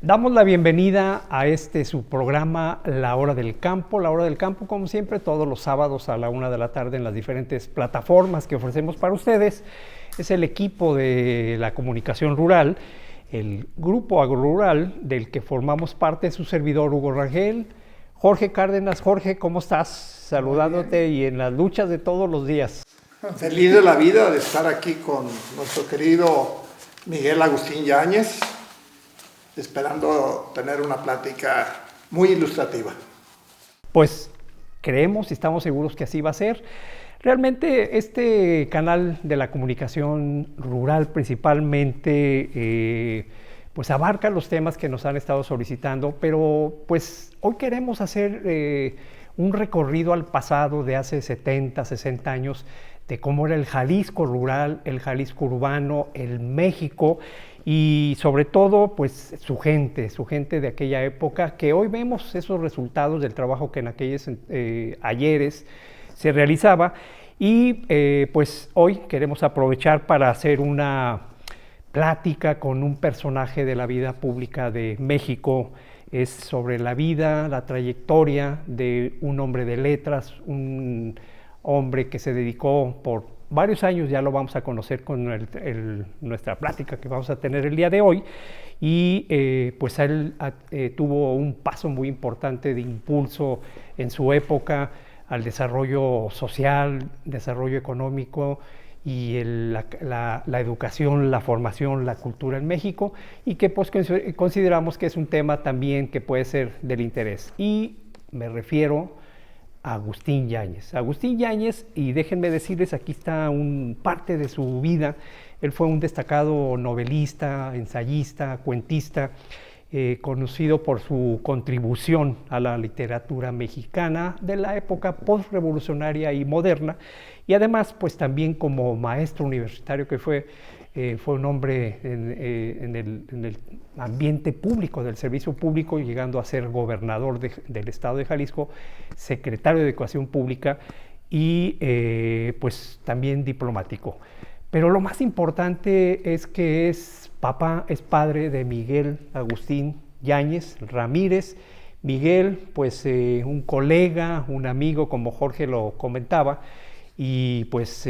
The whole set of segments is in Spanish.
Damos la bienvenida a su programa La Hora del Campo. La Hora del Campo, como siempre, todos los sábados a la 1 de la tarde en las diferentes plataformas que ofrecemos para ustedes. Es el equipo de la comunicación rural, el grupo agrorural del que formamos parte, su servidor Hugo Rangel, Jorge Cárdenas. Jorge, ¿cómo estás? Saludándote y en las luchas de todos los días. Feliz de la vida de estar aquí con nuestro querido Miguel Agustín Yáñez, esperando tener una plática muy ilustrativa. Pues creemos y estamos seguros que así va a ser. Realmente este canal de la comunicación rural principalmente pues abarca los temas que nos han estado solicitando, pero pues hoy queremos hacer un recorrido al pasado de hace 70, 60 años de cómo era el Jalisco rural, el Jalisco urbano, el México y sobre todo pues su gente de aquella época, que hoy vemos esos resultados del trabajo que en aquellos ayeres se realizaba y pues hoy queremos aprovechar para hacer una plática con un personaje de la vida pública de México. Es sobre la vida, la trayectoria de un hombre de letras, un hombre que se dedicó por varios años, ya lo vamos a conocer con nuestra plática que vamos a tener el día de hoy, y pues él tuvo un paso muy importante de impulso en su época al desarrollo social, desarrollo económico y la educación, la formación, la cultura en México, y que pues consideramos que es un tema también que puede ser del interés. Y me refiero a Agustín Yáñez. Agustín Yáñez, y déjenme decirles, aquí está parte de su vida. Él fue un destacado novelista, ensayista, cuentista, conocido por su contribución a la literatura mexicana de la época postrevolucionaria y moderna, y además pues también como maestro universitario que fue un hombre en el ambiente público, del servicio público, llegando a ser gobernador del estado de Jalisco, secretario de Educación Pública y pues también diplomático. Pero lo más importante es que es padre de Miguel Agustín Yáñez Ramírez. Miguel, pues un colega, un amigo, como Jorge lo comentaba, y pues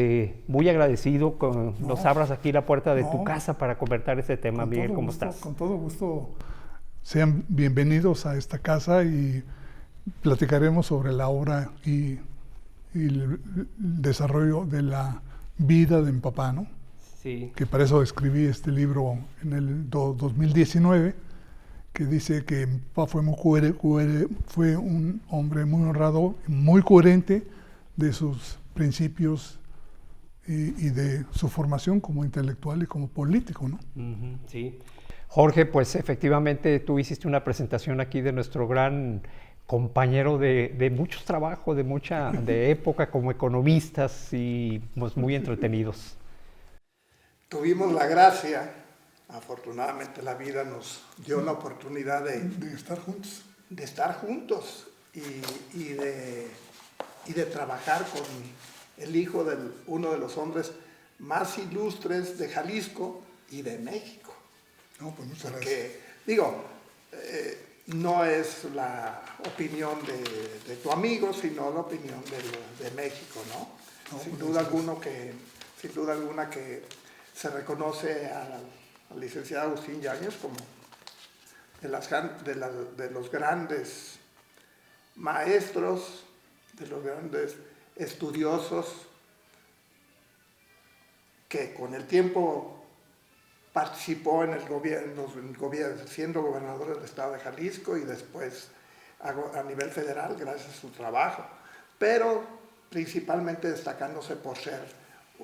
muy agradecido que nos abras aquí la puerta de tu casa para conversar este tema. Miguel, ¿cómo estás? Con todo gusto. Sean bienvenidos a esta casa y platicaremos sobre la obra y el desarrollo de la vida de mi papá, ¿no? Sí. Que para eso escribí este libro en el 2019, que dice que mi papá fue un hombre muy honrado, muy coherente de sus principios y de su formación como intelectual y como político, ¿no? Sí. Jorge, pues efectivamente tú hiciste una presentación aquí de nuestro gran compañero de muchos trabajos, de época como economistas y pues muy entretenidos. Tuvimos la gracia, afortunadamente la vida nos dio la oportunidad de estar juntos. De estar juntos y de trabajar con el hijo de uno de los hombres más ilustres de Jalisco y de México. No, pues muchas gracias. Que, digo, no es la opinión de tu amigo, sino la opinión de México, ¿no? Sin duda alguna que se reconoce al licenciado Agustín Yáñez como de los grandes maestros, de los grandes estudiosos que con el tiempo participó en el gobierno, siendo gobernador del estado de Jalisco y después a nivel federal gracias a su trabajo, pero principalmente destacándose por ser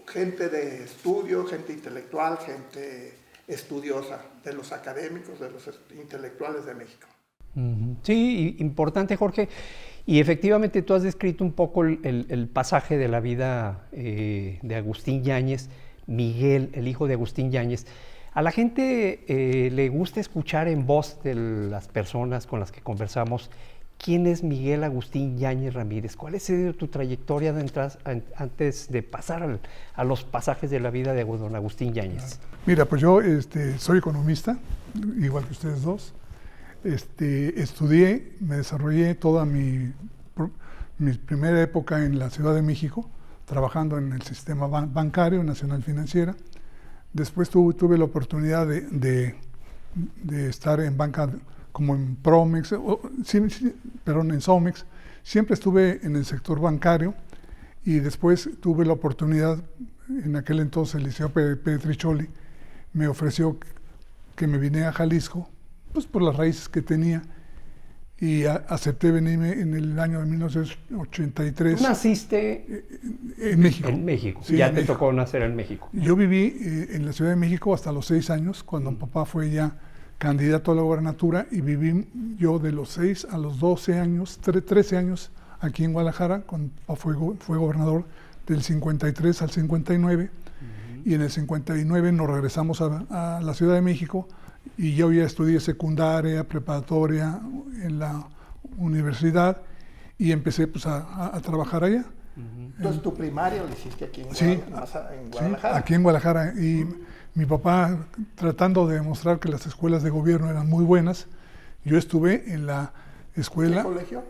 gente de estudio, gente intelectual, gente estudiosa, de los académicos, de los intelectuales de México. Sí, importante, Jorge. Y efectivamente tú has descrito un poco el pasaje de la vida de Agustín Yáñez, Miguel, el hijo de Agustín Yáñez. A la gente le gusta escuchar en voz de las personas con las que conversamos quién es Miguel Agustín Yáñez Ramírez. ¿Cuál es tu trayectoria antes de pasar a los pasajes de la vida de don Agustín Yáñez? Mira, pues yo soy economista, igual que ustedes dos. Estudié, me desarrollé toda mi primera época en la Ciudad de México, trabajando en el sistema bancario, Nacional Financiera. Después tuve la oportunidad de estar en banca como en Promex, perdón, en Somex. Siempre estuve en el sector bancario y después tuve la oportunidad, en aquel entonces el Liceo Petricholi me ofreció que me vine a Jalisco, pues por las raíces que tenía, y acepté venirme en el año de 1983. ¿Tú naciste en México? En México, sí, ya en te México. tocó nacer en México. Yo viví en la Ciudad de México hasta los 6 años, cuando mi papá fue ya candidato a la gobernatura, y viví yo de los 6 a los 12 años, 13 años aquí en Guadalajara, cuando fue gobernador del 53 al 59, y en el 59 nos regresamos a la Ciudad de México, y yo ya estudié secundaria, preparatoria en la universidad, y empecé pues a trabajar allá. Entonces tu primaria la hiciste aquí en Guadalajara. Sí, aquí en Guadalajara, y mi papá tratando de demostrar que las escuelas de gobierno eran muy buenas. Yo estuve en la escuela... ¿Qué colegio?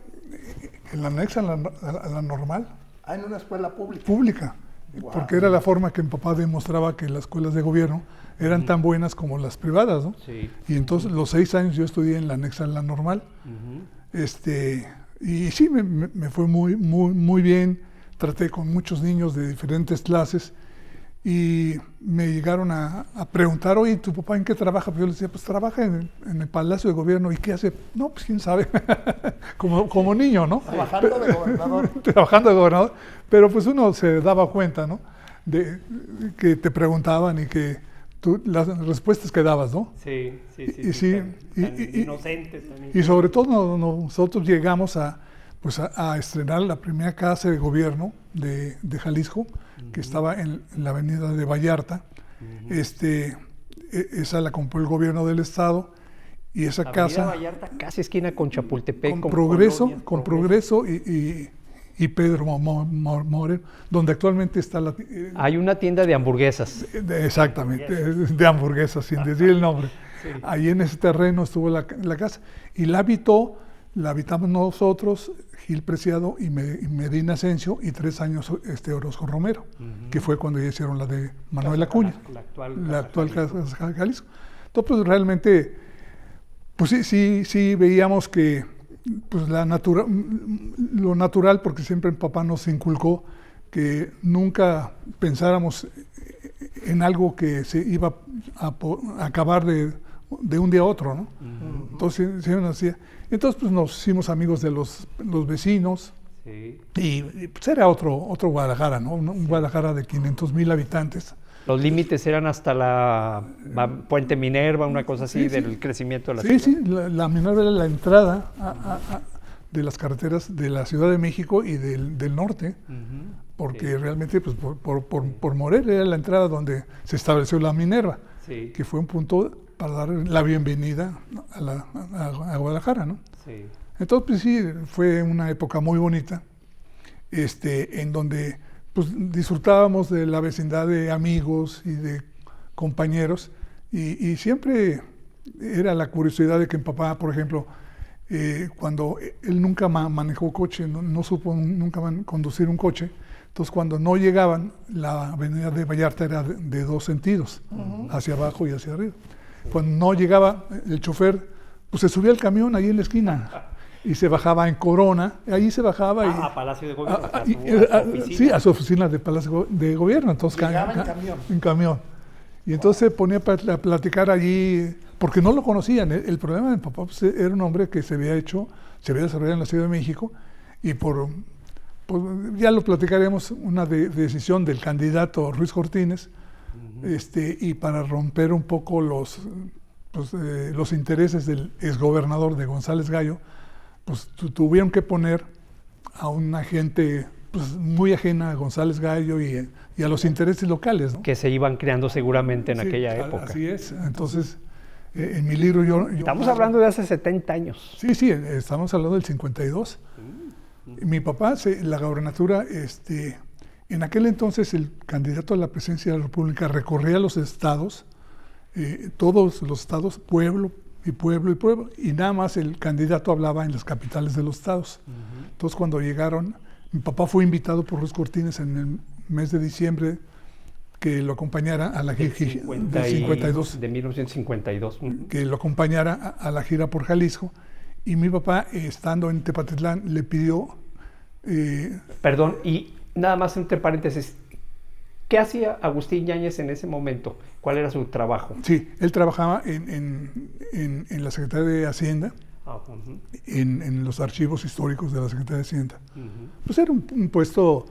En la anexa a la normal. En una escuela pública. Pública, Wow. porque era la forma que mi papá demostraba que las escuelas de gobierno eran tan buenas como las privadas, ¿no? Sí. Y entonces los 6 años yo estudié en la anexa a la normal. Y sí, me fue muy bien. Traté con muchos niños de diferentes clases y me llegaron a preguntar, oye, ¿tu papá en qué trabaja? Pues yo les decía, pues trabaja en el Palacio de Gobierno. ¿Y qué hace? No, pues quién sabe, como niño, ¿no? Trabajando de gobernador. Trabajando de gobernador, pero pues uno se daba cuenta, ¿no? De que te preguntaban y que las respuestas que dabas, ¿no? Sí. Tan inocentes. Y sobre todo nosotros llegamos a estrenar la primera casa de gobierno de Jalisco, que estaba en la avenida de Vallarta. Esa la compró el gobierno del estado, y esa casa... Vallarta, casi esquina con Chapultepec. Con Progreso y Pedro Moreno, donde actualmente está la... Hay una tienda de hamburguesas. Exactamente, de hamburguesas, sin decir el nombre. Sí. Ahí en ese terreno estuvo la casa, y la habitamos nosotros, Gil Preciado y Medina Asensio, y 3 años Orozco Romero, que fue cuando ya hicieron la de Manuel Acuña, la actual Casa Jalisco. Entonces, pues, realmente, pues sí veíamos que pues, lo natural, porque siempre mi papá nos inculcó que nunca pensáramos en algo que se iba a acabar de un día a otro, ¿no? Entonces, sí nos decía. Entonces, pues nos hicimos amigos de los vecinos, y pues era otro Guadalajara, ¿no? Un Guadalajara de 500,000 habitantes. Los límites eran hasta la Puente Minerva, una cosa así, del crecimiento de la ciudad. Sí, la Minerva era la entrada de las carreteras de la Ciudad de México y del norte, porque realmente pues, por Morelia era la entrada donde se estableció la Minerva, que fue un punto para dar la bienvenida a Guadalajara, ¿no? Sí. Entonces, pues sí, fue una época muy bonita, en donde pues, disfrutábamos de la vecindad de amigos y de compañeros, y siempre era la curiosidad de que mi papá, por ejemplo, cuando él nunca manejó coche, no supo nunca conducir un coche, entonces cuando no llegaban, la avenida de Vallarta era de 2 sentidos, hacia abajo y hacia arriba. Cuando no llegaba el chofer, pues se subía al camión ahí en la esquina y se bajaba en Corona, ahí se bajaba a Palacio de Gobierno, sí, a su oficina de Palacio de Gobierno. Entonces, en camión. Y entonces se ponía a platicar allí, porque no lo conocían. El problema de mi papá pues, era un hombre que se había desarrollado en la Ciudad de México, y ya lo platicaremos, una decisión del candidato Ruiz Cortines, y para romper un poco los intereses del exgobernador de González Gallo, pues tuvieron que poner a una gente pues, muy ajena a González Gallo y a los intereses locales, ¿no? Que se iban creando seguramente en aquella época. Así es. Entonces, en mi libro yo estamos hablando de hace 70 años. Sí, estamos hablando del 52. Mi papá, la gobernatura, en aquel entonces el candidato a la presidencia de la República recorría los estados, todos los estados, pueblo, mi pueblo, y nada más el candidato hablaba en las capitales de los estados. Entonces cuando llegaron, mi papá fue invitado por Ruiz Cortines en el mes de diciembre que lo acompañara a la gira de 1952. Que lo acompañara a la gira por Jalisco, y mi papá, estando en Tepatitlán, le pidió... Perdón, y nada más entre paréntesis, ¿qué hacía Agustín Yáñez en ese momento? ¿Cuál era su trabajo? Sí, él trabajaba en la Secretaría de Hacienda, en los archivos históricos de la Secretaría de Hacienda. Pues era un puesto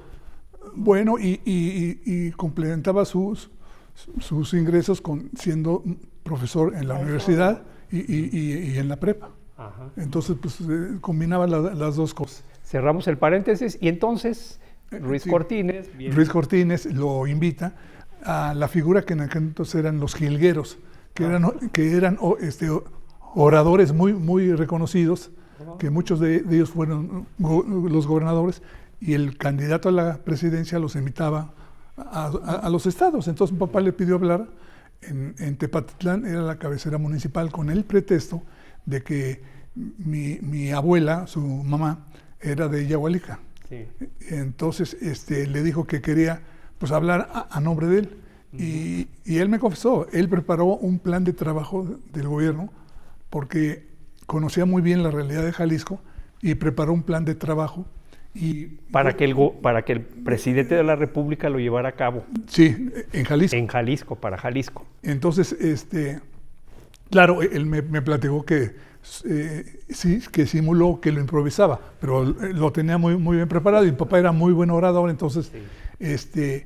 bueno, y complementaba sus ingresos siendo profesor en la universidad y en la prepa. Entonces, pues combinaba las dos cosas. Cerramos el paréntesis y entonces Ruiz Cortines lo invita a la figura que en aquel entonces eran los jilgueros, que eran oradores muy reconocidos, que muchos de ellos fueron los gobernadores, y el candidato a la presidencia los invitaba a los estados. Entonces mi papá le pidió hablar en Tepatitlán, era la cabecera municipal, con el pretexto de que mi abuela, su mamá, era de Yahualica. Sí. Entonces le dijo que quería pues hablar a nombre de él. Y él me confesó, él preparó un plan de trabajo del gobierno porque conocía muy bien la realidad de Jalisco, y preparó un plan de trabajo para que el presidente de la República lo llevara a cabo. Sí, en Jalisco. En Jalisco, para Jalisco. Entonces, claro, él me platicó que sí, que simuló, que lo improvisaba, pero lo tenía muy bien preparado, y mi papá era muy buen orador. Entonces, sí.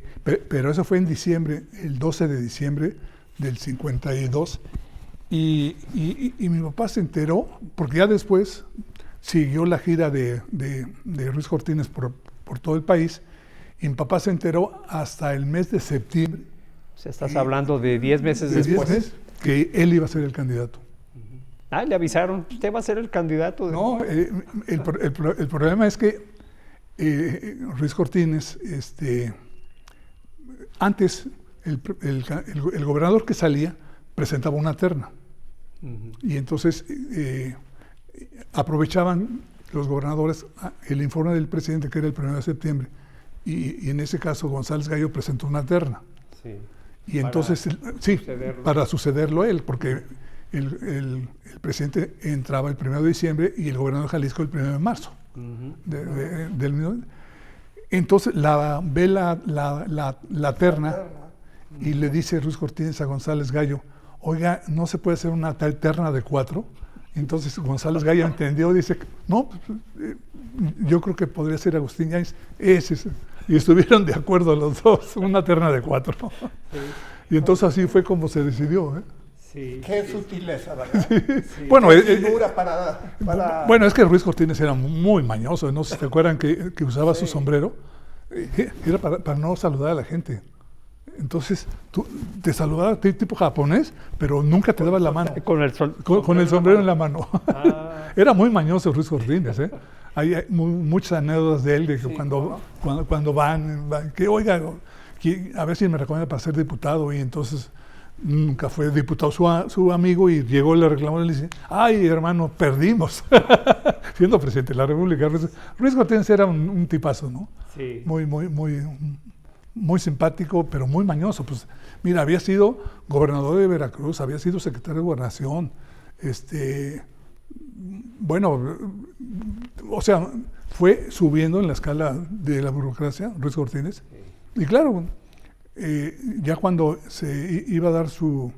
Pero eso fue en diciembre, el 12 de diciembre del 52, y mi papá se enteró, porque ya después siguió la gira de Ruiz Cortines por todo el país, y mi papá se enteró hasta el mes de septiembre. O sea, estás hablando de 10 meses después. 10 meses, que él iba a ser el candidato. Le avisaron, usted va a ser el candidato. No, el problema es que Ruiz Cortines, antes el gobernador que salía presentaba una terna. Y entonces aprovechaban los gobernadores el informe del presidente, que era el 1 de septiembre, y en ese caso González Gallo presentó una terna. Sí. Y entonces, para sucederlo él, porque el presidente entraba el 1 de diciembre y el gobernador de Jalisco el 1 de marzo. Del mismo. Entonces ve la terna y le dice Ruiz Cortines a González Gallo: oiga, ¿no se puede hacer una terna de 4? Entonces González Gallo entendió, dice: no, yo creo que podría ser Agustín Yáñez. Y estuvieron de acuerdo los dos, una terna de 4. Sí. Y entonces así fue como se decidió. Sí, qué sutileza, ¿verdad? Sí. Bueno, bueno, es que Ruiz Cortines era muy mañoso, no sé si te acuerdan que usaba su sombrero, era para no saludar a la gente. Entonces, te saludaba tipo japonés, pero nunca te daba la mano. Con el sombrero en la mano. Era muy mañoso Ruiz Cortines, Hay muchas anécdotas de él, de que cuando van, que oiga, a ver si me recomienda para ser diputado, y entonces nunca fue diputado su amigo, y llegó, le reclamó, y le dice: ay, hermano, perdimos. Siendo presidente de la República. Ruiz Cortines era un tipazo, ¿no? Sí. Muy simpático, pero muy mañoso. Pues mira, había sido gobernador de Veracruz, había sido secretario de Gobernación, bueno, o sea, fue subiendo en la escala de la burocracia Ruiz Cortines. Y claro, ya cuando se iba a dar su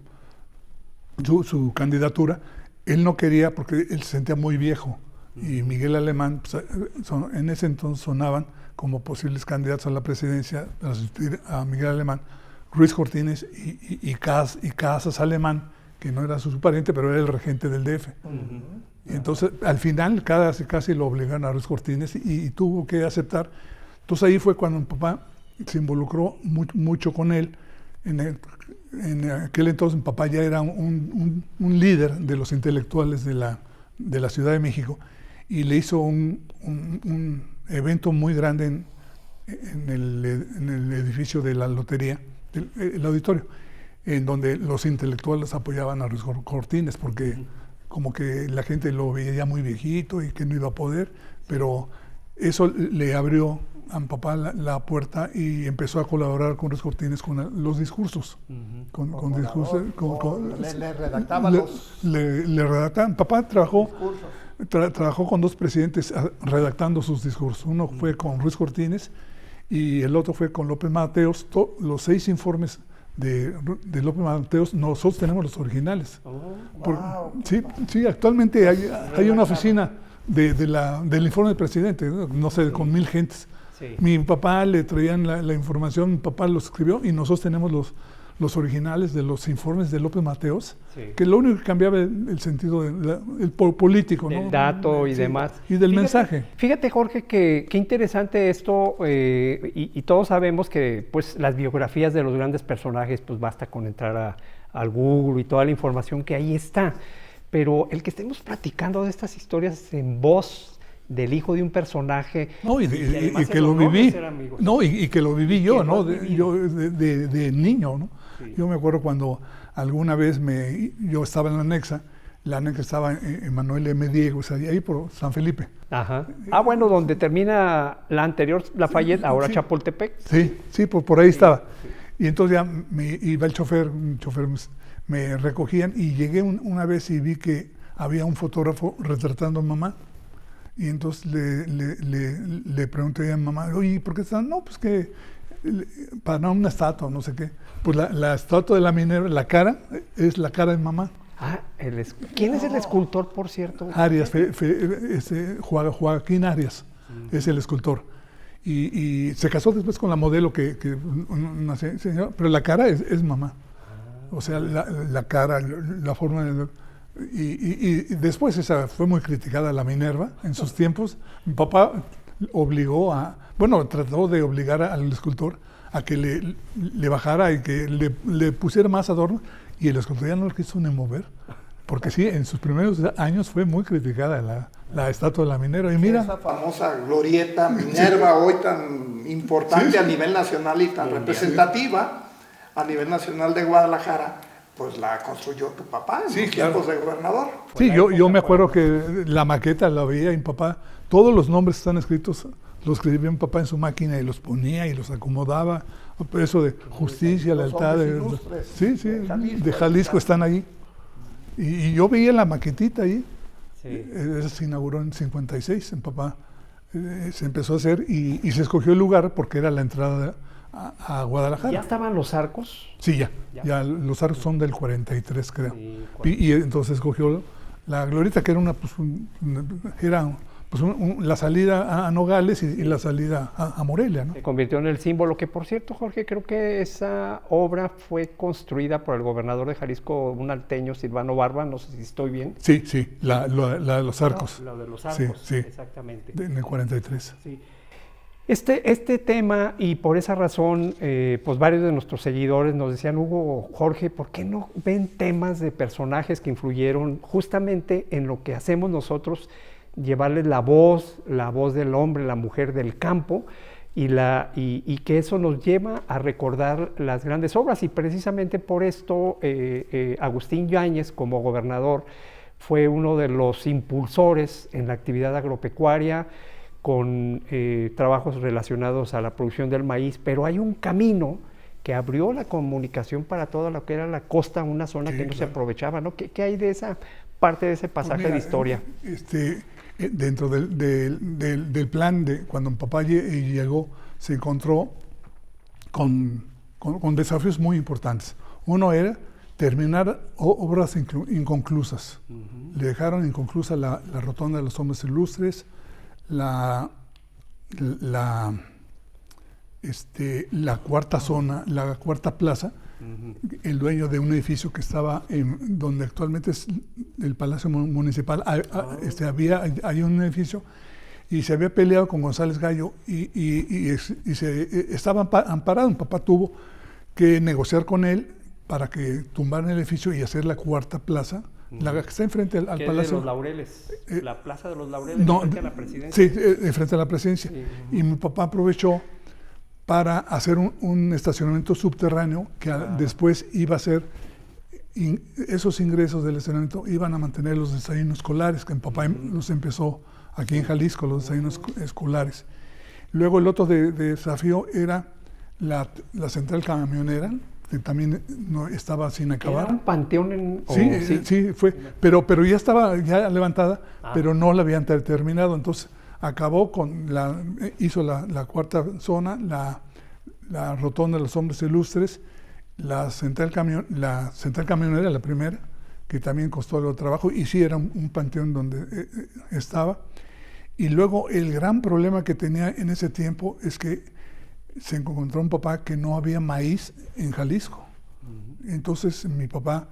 candidatura, él no quería, porque él se sentía muy viejo, y Miguel Alemán, pues, en ese entonces sonaban como posibles candidatos a la presidencia, para sustituir a Miguel Alemán, Ruiz Cortines y Casas Alemán, que no era su pariente, pero era el regente del DF. Y entonces, al final, casi lo obligaron a Ruiz Cortines, y tuvo que aceptar. Entonces ahí fue cuando mi papá se involucró mucho con él. En aquel entonces mi papá ya era un líder de los intelectuales de la Ciudad de México, y le hizo un evento muy grande en el edificio de la lotería, el auditorio, en donde los intelectuales apoyaban a Ruiz Cortines, porque como que la gente lo veía ya muy viejito y que no iba a poder, pero eso le abrió a mi papá la puerta y empezó a colaborar con Ruiz Cortines con los discursos. Con discursos. Le redactaba los Le redactaban. Papá trabajó discursos. con dos presidentes redactando sus discursos. Uno fue con Ruiz Cortines y el otro fue con López Mateos. Los 6 informes de López Mateos, nosotros tenemos los originales. Sí, actualmente hay una oficina del informe del presidente, no sé, con 1000 gentes. Sí. Mi papá le traían la información, mi papá los escribió y nosotros tenemos los originales de los informes de López Mateos, que lo único que cambiaba el sentido el político, del ¿no? dato y demás. Y del mensaje. Fíjate, Jorge, qué interesante esto, y todos sabemos que pues, las biografías de los grandes personajes, pues basta con entrar al Google y toda la información que ahí está. Pero el que estemos platicando de estas historias en voz del hijo de un personaje, no, y que lo viví, no, y que lo viví yo, ¿no? Yo de niño, ¿no? Sí. Yo me acuerdo cuando alguna vez yo estaba en la anexa estaba en Manuel M. Diego, o sea, ahí por San Felipe. Ajá. Bueno, donde termina la anterior Lafayette, ahora sí. Chapultepec. Sí, por ahí estaba. Sí. Y entonces ya iba un chofer me recogían y llegué una vez y vi que había un fotógrafo retratando a mamá. Y entonces le pregunté a mi mamá, oye, ¿por qué están? No, pues que para una estatua, no sé qué. Pues la estatua de la Minerva, la cara, es la cara de mamá. ¿Quién es el escultor, por cierto? Arias, Joaquín Arias, es el escultor. Y se casó después con la modelo una señora, pero la cara es mamá. O sea, la cara, la forma de... Y después esa fue muy criticada la Minerva en sus tiempos. Mi papá trató de obligar al escultor a que le bajara y que le pusiera más adorno, y el escultor ya no lo quiso ni mover, porque sí, en sus primeros años fue muy criticada la estatua de la Minerva. Y mira, esa famosa glorieta Minerva, hoy tan importante a nivel nacional y tan representativa a nivel nacional de Guadalajara, pues la construyó tu papá en los tiempos de gobernador. Sí, yo me acuerdo que la maqueta la veía y mi papá, todos los nombres están escritos, los escribía mi papá en su máquina y los ponía y los acomodaba. Eso de justicia, lealtad, de Jalisco están ahí. Y yo veía la maquetita ahí. Sí. Eso se inauguró en 56, mi papá se empezó a hacer y se escogió el lugar porque era la entrada a Guadalajara. ¿Ya estaban los arcos? Sí, ya los arcos son del 43, creo. Sí, y entonces escogió la glorieta, que era la salida a Nogales y la salida a Morelia, ¿no? Se convirtió en el símbolo, que por cierto, Jorge, creo que esa obra fue construida por el gobernador de Jalisco, un alteño, Silvano Barba, no sé si estoy bien. Sí, la de los arcos. Lo de los arcos, sí, exactamente. En el 43. Sí. Este tema, y por esa razón, pues varios de nuestros seguidores nos decían, Hugo, Jorge, ¿por qué no ven temas de personajes que influyeron justamente en lo que hacemos nosotros, llevarles la voz del hombre, la mujer del campo, y que eso nos lleva a recordar las grandes obras? Y precisamente por esto Agustín Yáñez, como gobernador, fue uno de los impulsores en la actividad agropecuaria, con trabajos relacionados a la producción del maíz, pero hay un camino que abrió la comunicación para toda lo que era la costa, una zona que no se aprovechaba, ¿no? ¿Qué hay de esa parte de ese pasaje de historia? Dentro del plan de cuando mi papá llegó, se encontró con desafíos muy importantes. Uno era terminar obras inconclusas. Le dejaron inconclusa la rotonda de los hombres ilustres, la cuarta zona, la cuarta plaza, el dueño de un edificio que estaba donde actualmente es el Palacio Municipal, hay un edificio, y se había peleado con González Gallo y estaba amparado. Mi papá tuvo que negociar con él para que tumbaran el edificio y hacer la cuarta plaza, la que está enfrente al Palacio. De los Laureles, la Plaza de los Laureles, enfrente a la presidencia. Sí, enfrente a la presidencia. Sí. Y mi papá aprovechó para hacer un estacionamiento subterráneo que después iba a ser esos ingresos del estacionamiento iban a mantener los desayunos escolares, que mi papá los empezó aquí en Jalisco, los desayunos escolares. Luego el otro desafío era la central camionera, que también no estaba sin acabar. ¿Era un panteón en...? Sí, fue, pero ya estaba ya levantada, pero no la habían terminado, entonces acabó hizo la cuarta zona, la rotonda de los hombres ilustres, la central camionera, la primera, que también costó algo de trabajo, y sí era un panteón donde estaba. Y luego el gran problema que tenía en ese tiempo es que se encontró un papá que no había maíz en Jalisco. Entonces mi papá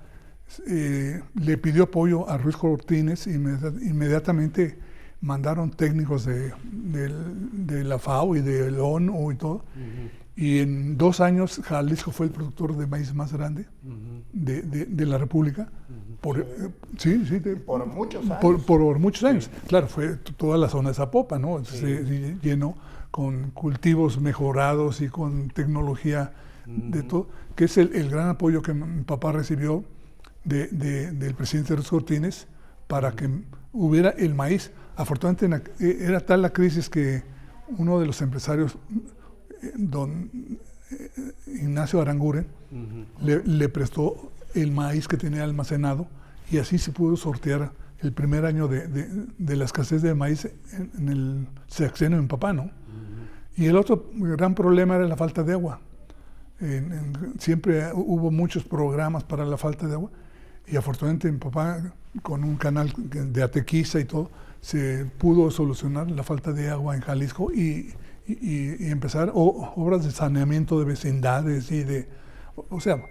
le pidió apoyo a Ruiz Cortines, inmediatamente mandaron técnicos de la FAO y de ONU y todo. Y en 2 años Jalisco fue el productor de maíz más grande de la República. Por muchos años. Por muchos años. Claro, fue toda la zona de Zapopan, ¿no? Se llenó con cultivos mejorados y con tecnología de todo, que es el gran apoyo que mi papá recibió del presidente Ruiz Cortines para que hubiera el maíz. Afortunadamente era tal la crisis que uno de los empresarios, don Ignacio Aranguren, le prestó el maíz que tenía almacenado, y así se pudo sortear el primer año de la escasez de maíz en el sexenio de mi papá, ¿no? Y el otro gran problema era la falta de agua. Siempre hubo muchos programas para la falta de agua, y afortunadamente mi papá, con un canal de Atequiza y todo, se pudo solucionar la falta de agua en Jalisco y empezar obras de saneamiento de vecindades o sea,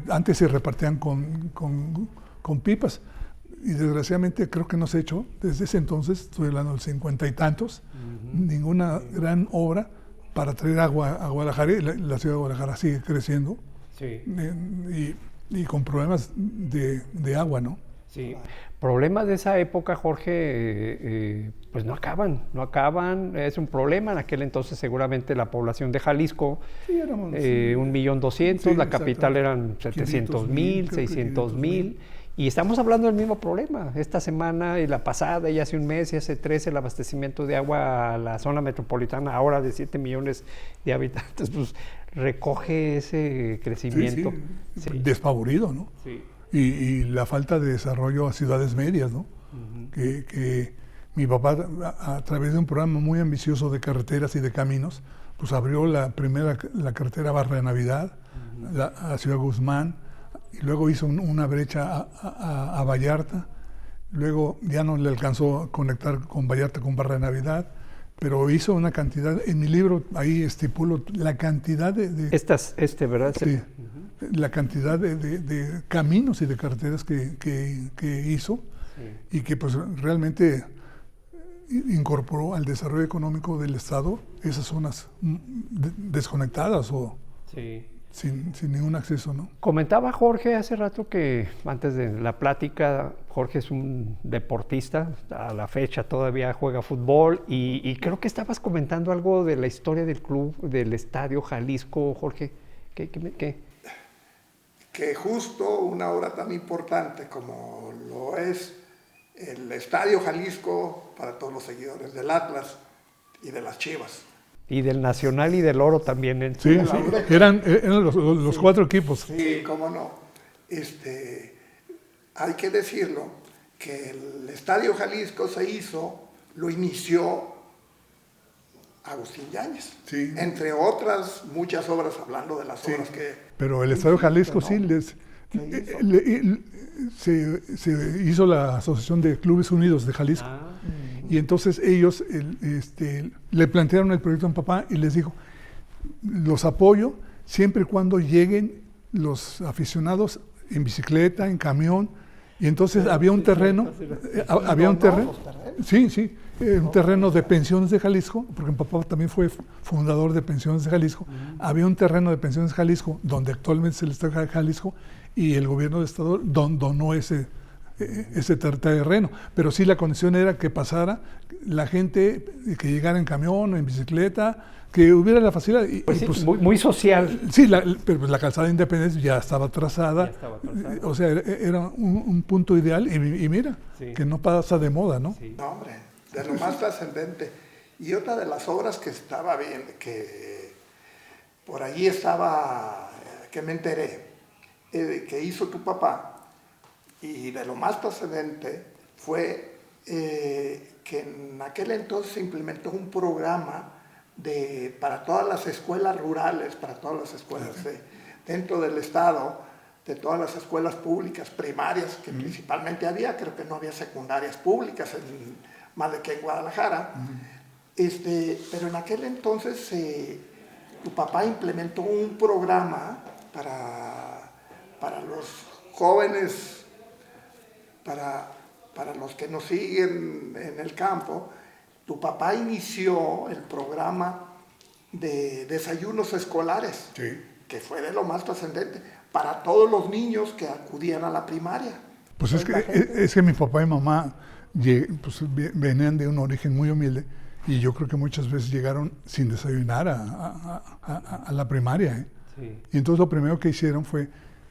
antes se repartían con pipas, y desgraciadamente creo que no se ha hecho desde ese entonces, estoy hablando del 50 y tantos, ninguna gran obra para traer agua a Guadalajara, y la ciudad de Guadalajara sigue creciendo, y con problemas de agua, ¿no? Sí, problemas de esa época, Jorge, pues no acaban, es un problema. En aquel entonces seguramente la población de Jalisco, 1.200.000, la capital eran 700.000, 600.000, y estamos hablando del mismo problema. Esta semana y la pasada, y hace un mes y hace 3, el abastecimiento de agua a la zona metropolitana, ahora de 7 millones de habitantes, pues recoge ese crecimiento. Despavorido, ¿no? Sí. Y la falta de desarrollo a ciudades medias, ¿no? Que mi papá, a través de un programa muy ambicioso de carreteras y de caminos, pues abrió la carretera Barra de Navidad, a Ciudad Guzmán, y luego hizo una brecha a Vallarta. Luego ya no le alcanzó a conectar con Vallarta con Barra de Navidad, pero hizo una cantidad, en mi libro ahí estipulo la cantidad de ¿verdad? Sí, la cantidad de caminos y de carreteras que hizo, y que pues realmente incorporó al desarrollo económico del Estado esas zonas desconectadas o sin ningún acceso, ¿no? Comentaba Jorge hace rato que, antes de la plática, Jorge es un deportista, a la fecha todavía juega fútbol, y creo que estabas comentando algo de la historia del club, del Estadio Jalisco, Jorge. ¿Qué? Que justo una obra tan importante como lo es el Estadio Jalisco, para todos los seguidores del Atlas y de las Chivas. Y del Nacional y del Oro también. Sí, eran los 4 equipos. Sí, cómo no. Hay que decirlo, que el Estadio Jalisco lo inició Agustín Yáñez, entre otras muchas obras, hablando de las obras que... Pero el Estadio Jalisco se hizo la Asociación de Clubes Unidos de Jalisco, y entonces ellos le plantearon el proyecto a mi papá y les dijo: los apoyo siempre y cuando lleguen los aficionados en bicicleta, en camión. Y entonces había un terreno, un terreno de Pensiones de Jalisco, porque mi papá también fue fundador de Pensiones de Jalisco. Había un terreno de Pensiones de Jalisco, donde actualmente es el Estadio de Jalisco, y el gobierno del estado donó ese ese terreno, pero sí la condición era que pasara la gente, que llegara en camión, en bicicleta, que hubiera la facilidad. Pues sí, muy social. Sí, pero la calzada de Independencia ya estaba trazada. O sea, era un punto ideal y mira, que no pasa de moda, ¿no? Sí. No, hombre, de lo más trascendente. Y otra de las obras que estaba bien, que por allí estaba, que me enteré, que hizo tu papá, y de lo más trascendente fue que en aquel entonces se implementó un programa para todas las escuelas rurales, para todas las escuelas dentro del estado, de todas las escuelas públicas, primarias, que principalmente había, creo que no había secundarias públicas, más de que en Guadalajara. Pero en aquel entonces tu papá implementó un programa para los jóvenes, para los que nos siguen en el campo. Tu papá inició el programa de desayunos escolares, que fue de lo más trascendente, para todos los niños que acudían a la primaria. Pues es que mi papá y mamá pues, venían de un origen muy humilde y yo creo que muchas veces llegaron sin desayunar a la primaria. Sí. Y entonces lo primero que hicieron fue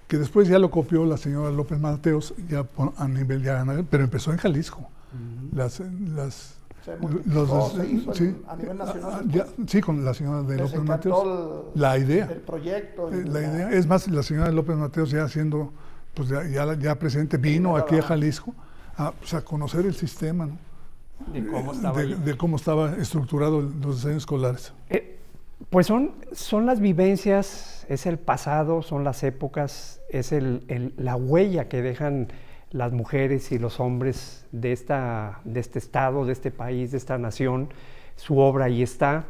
que después ya lo copió la señora López Mateos ya a nivel pero empezó en Jalisco. A nivel nacional. Sí, con la señora de López Mateos. La idea. El proyecto. La idea. Es más, la señora López Mateos ya siendo, pues ya presidente, vino aquí a Jalisco a conocer el sistema, ¿no? De cómo estaba estructurado los desayunos escolares. Pues son las vivencias, es el pasado, son las épocas, es la huella que dejan las mujeres y los hombres de este estado, de este país, de esta nación. Su obra ahí está,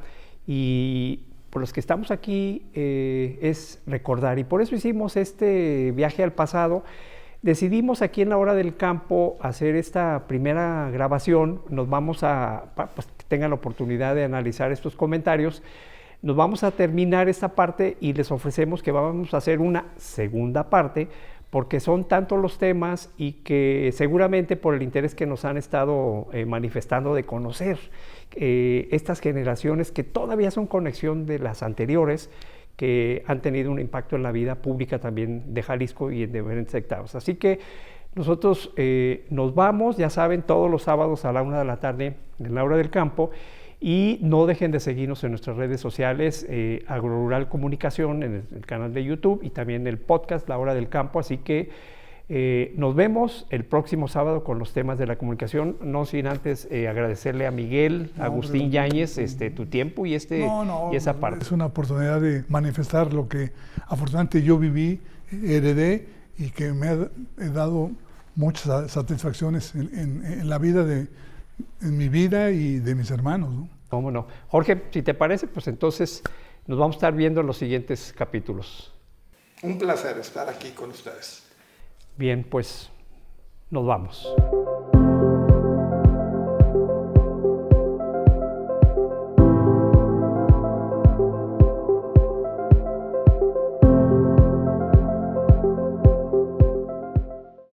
y por los que estamos aquí es recordar, y por eso hicimos este viaje al pasado. Decidimos aquí en La Hora del Campo hacer esta primera grabación. Nos vamos pues, que tengan la oportunidad de analizar estos comentarios. Nos vamos a terminar esta parte y les ofrecemos que vamos a hacer una segunda parte, porque son tantos los temas y que seguramente por el interés que nos han estado manifestando de conocer estas generaciones que todavía son conexión de las anteriores, que han tenido un impacto en la vida pública también de Jalisco y en diferentes estados. Así que nosotros nos vamos, ya saben, todos los sábados a la 1 de la tarde en La Hora del Campo, y no dejen de seguirnos en nuestras redes sociales, Agrorural Comunicación, en el canal de YouTube, y también el podcast La Hora del Campo. Así que nos vemos el próximo sábado con los temas de la comunicación, no sin antes agradecerle a Miguel, Agustín Yáñez, tu tiempo y esa parte. Es una oportunidad de manifestar lo que afortunadamente yo viví, heredé, y que me ha dado muchas satisfacciones en la vida en mi vida y de mis hermanos, ¿no? ¿Cómo no? Jorge, si te parece, pues entonces nos vamos a estar viendo en los siguientes capítulos. Un placer estar aquí con ustedes. Bien, pues nos vamos.